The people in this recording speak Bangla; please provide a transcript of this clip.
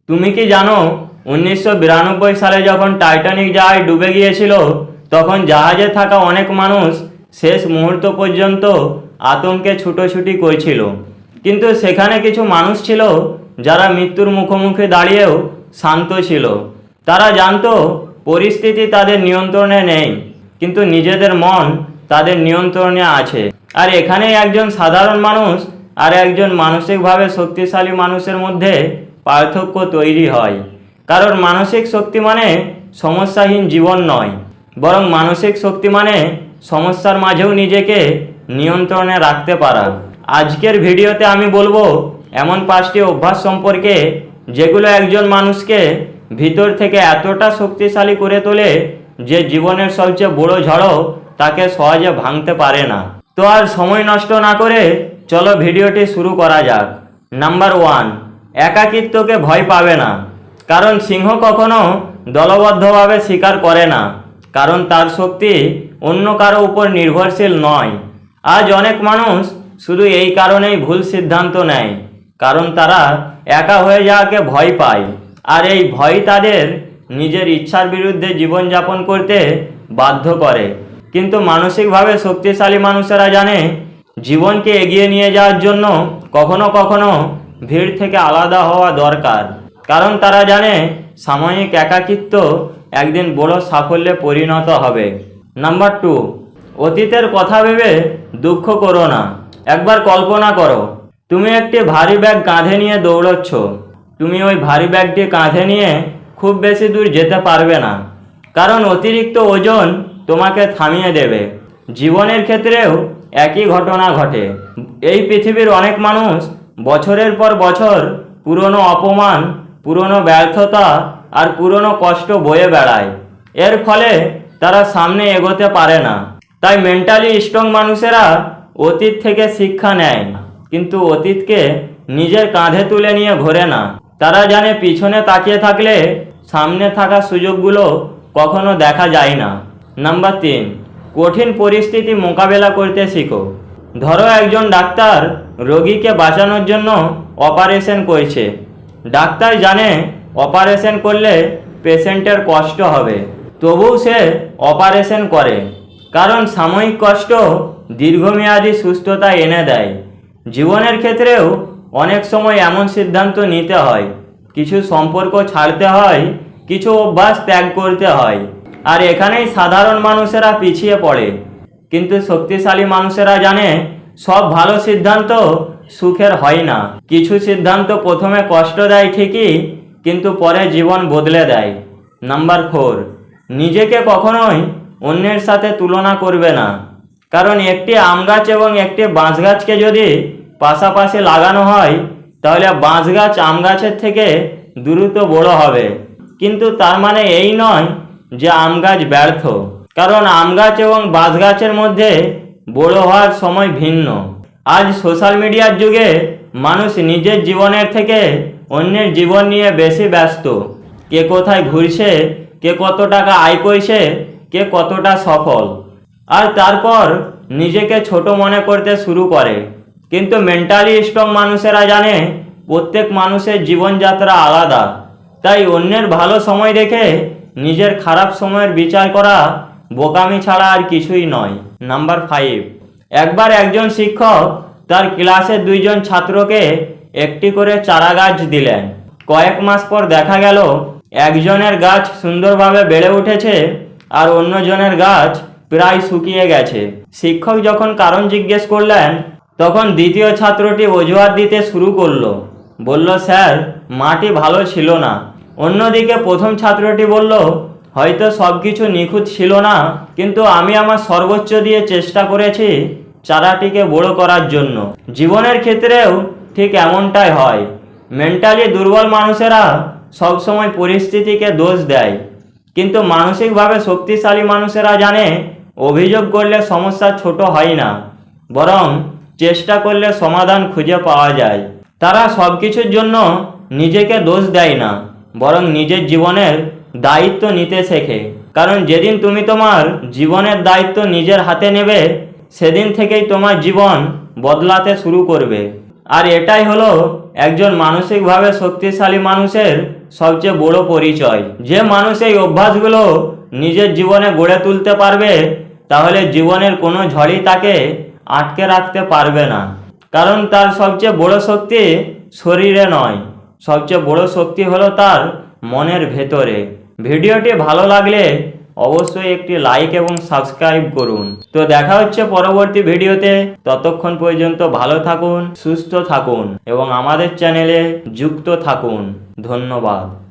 তুমি কি জানো 1992 সালে যখন টাইটানিক জাহাজ ডুবে গিয়েছিল তখন জাহাজে থাকা অনেক মানুষ শেষ মুহূর্ত পর্যন্ত আতঙ্কে ছুটোছুটি করছিল, কিন্তু সেখানে কিছু মানুষ ছিল যারা মৃত্যুর মুখোমুখি দাঁড়িয়েও শান্ত ছিল। তারা জানতো পরিস্থিতি তাদের নিয়ন্ত্রণে নেই, কিন্তু নিজেদের মন তাদের নিয়ন্ত্রণে আছে। আর এখানেই একজন সাধারণ মানুষ আর একজন মানসিকভাবে শক্তিশালী মানুষের মধ্যে পার্থক্য তৈরি হয়। কারণ মানসিক শক্তি মানে সমস্যাহীন জীবন নয়, বরং মানসিক শক্তি মানে সমস্যার মাঝেও নিজেকে নিয়ন্ত্রণে রাখতে পারা। আজকের ভিডিওতে আমি বলবো এমন 5টি অভ্যাস সম্পর্কে যেগুলো একজন মানুষকে ভিতর থেকে এতটা শক্তিশালী করে তোলে যে জীবনের সবচেয়ে বড় ঝড়ও তাকে সহজে ভাঙতে পারে না। তো আর সময় নষ্ট না করে চলো ভিডিওটি শুরু করা যাক। নাম্বার 1, একাকিত্বকে ভয় পাবে না। কারণ সিংহ কখনো দলবদ্ধভাবে শিকার করে না, কারণ তার শক্তি অন্য কারো উপর নির্ভরশীল নয়। আজ অনেক মানুষ শুধু এই কারণেই ভুল সিদ্ধান্ত নেয়, কারণ তারা একা হয়ে যাওয়াকে ভয় পায়। আর এই ভয় তাদের নিজের ইচ্ছার বিরুদ্ধে জীবনযাপন করতে বাধ্য করে। কিন্তু মানসিকভাবে শক্তিশালী মানুষেরা জানে জীবনকে এগিয়ে নিয়ে যাওয়ার জন্য কখনো কখনো ভিড় থেকে আলাদা হওয়া দরকার, কারণ তারা জানে সাময়িক একাকিত্ব একদিন বড় সাফল্যে পরিণত হবে। নাম্বার 2, অতীতের কথা ভেবে দুঃখ করো না। একবার কল্পনা করো তুমি একটি ভারী ব্যাগ কাঁধে নিয়ে দৌড়চ্ছ। তুমি ওই ভারী ব্যাগটি কাঁধে নিয়ে খুব বেশি দূর যেতে পারবে না, কারণ অতিরিক্ত ওজন তোমাকে থামিয়ে দেবে। জীবনের ক্ষেত্রেও একই ঘটনা ঘটে। এই পৃথিবীর অনেক মানুষ বছরের পর বছর পুরনো অপমান, পুরনো ব্যর্থতা আর পুরনো কষ্ট বয়ে বেড়ায়। এর ফলে তারা সামনে এগোতে পারে না। তাই মেন্টালি স্ট্রং মানুষেরা অতীত থেকে শিক্ষা নেয়, কিন্তু অতীতকে নিজের কাঁধে তুলে নিয়ে ঘোরে না। তারা জানে পিছনে তাকিয়ে থাকলে সামনে থাকা সুযোগগুলো কখনো দেখা যায় না। নাম্বার 3, কঠিন পরিস্থিতি মোকাবেলা করতে শিখো। ধরো একজন ডাক্তার রোগীকে বাঁচানোর জন্য অপারেশন করছে। ডাক্তার জানে অপারেশন করলে পেশেন্টের কষ্ট হবে, তবুও সে অপারেশন করে, কারণ সাময়িক কষ্ট দীর্ঘমেয়াদী সুস্থতা এনে দেয়। জীবনের ক্ষেত্রেও অনেক সময় এমন সিদ্ধান্ত নিতে হয়, কিছু সম্পর্ক ছাড়তে হয়, কিছু অভ্যাস ত্যাগ করতে হয়। আর এখানেই সাধারণ মানুষেরা পিছিয়ে পড়ে। কিন্তু শক্তিশালী মানুষেরা জানে সব ভালো সিদ্ধান্ত সুখের হয় না। কিছু সিদ্ধান্ত প্রথমে কষ্ট দেয় ঠিকই, কিন্তু পরে জীবন বদলে দেয়। নাম্বার 4, নিজেকে কখনোই অন্যের সাথে তুলনা করবে না। কারণ একটি আম গাছ এবং একটি বাঁশ গাছকে যদি পাশাপাশি লাগানো হয় তাহলে বাঁশ গাছ আম গাছের থেকে দ্রুত বড় হবে, কিন্তু তার মানে এই নয় যে আম গাছ ব্যর্থ, কারণ আম গাছ এবং বাঁশ গাছের মধ্যে বড় হওয়ার সময় ভিন্ন। আজ সোশ্যাল মিডিয়ার যুগে মানুষ নিজের জীবনের থেকে অন্যের জীবন নিয়ে বেশি ব্যস্ত। কে কোথায় ঘুরছে, কে কত টাকা আয় করছে, কে কতটা সফল, আর তারপর নিজেকে ছোট মনে করতে শুরু করে। কিন্তু মেন্টালি স্ট্রং মানুষেরা জানে প্রত্যেক মানুষের জীবনযাত্রা আলাদা। তাই অন্যের ভালো সময় দেখে নিজের খারাপ সময়ের বিচার করা বোকামি ছাড়া আর কিছুই নয়। নাম্বার 5, একবার একজন শিক্ষক তার ক্লাসের 2 জন ছাত্রকে একটি করে চারা গাছ দিলেন। কয়েক মাস পর দেখা গেল একজনের গাছ সুন্দরভাবে বেড়ে উঠেছে আর অন্যজনের গাছ প্রায় শুকিয়ে গেছে। শিক্ষক যখন কারণ জিজ্ঞেস করলেন তখন দ্বিতীয় ছাত্রটি অজুহাত দিতে শুরু করলো। বলল, স্যার, মাটি ভালো ছিল না। অন্যদিকে প্রথম ছাত্রটি বলল, হয়তো সব কিছু নিখুঁত ছিল না, কিন্তু আমি আমার সর্বোচ্চ দিয়ে চেষ্টা করেছি চারাটিকে বড় করার জন্য। জীবনের ক্ষেত্রেও ঠিক এমনটাই হয়। মেন্টালি দুর্বল মানুষেরা সবসময় পরিস্থিতিকে দোষ দেয়, কিন্তু মানসিকভাবে শক্তিশালী মানুষেরা জানে অভিযোগ করলে সমস্যা ছোট হয় না, বরং চেষ্টা করলে সমাধান খুঁজে পাওয়া যায়। তারা সব কিছুর জন্য নিজেকে দোষ দেয় না, বরং নিজের জীবনের দায়িত্ব নিতে শেখে। কারণ যেদিন তুমি তোমার জীবনের দায়িত্ব নিজের হাতে নেবে সেদিন থেকেই তোমার জীবন বদলাতে শুরু করবে। আর এটাই হলো একজন মানসিকভাবে শক্তিশালী মানুষের সবচেয়ে বড় পরিচয়। যে মানুষ এই অভ্যাসগুলো নিজের জীবনে গড়ে তুলতে পারবে, তাহলে জীবনের কোনো ঝড়ই তাকে আটকে রাখতে পারবে না। কারণ তার সবচেয়ে বড় শক্তি শরীরে নয়, সবচেয়ে বড় শক্তি হলো তার মনের ভেতরে। ভিডিওটি ভালো লাগলে অবশ্যই একটি লাইক এবং সাবস্ক্রাইব করুন। তো দেখা হচ্ছে পরবর্তী ভিডিওতে। ততক্ষণ পর্যন্ত ভালো থাকুন, সুস্থ থাকুন এবং আমাদের চ্যানেলে যুক্ত থাকুন। ধন্যবাদ।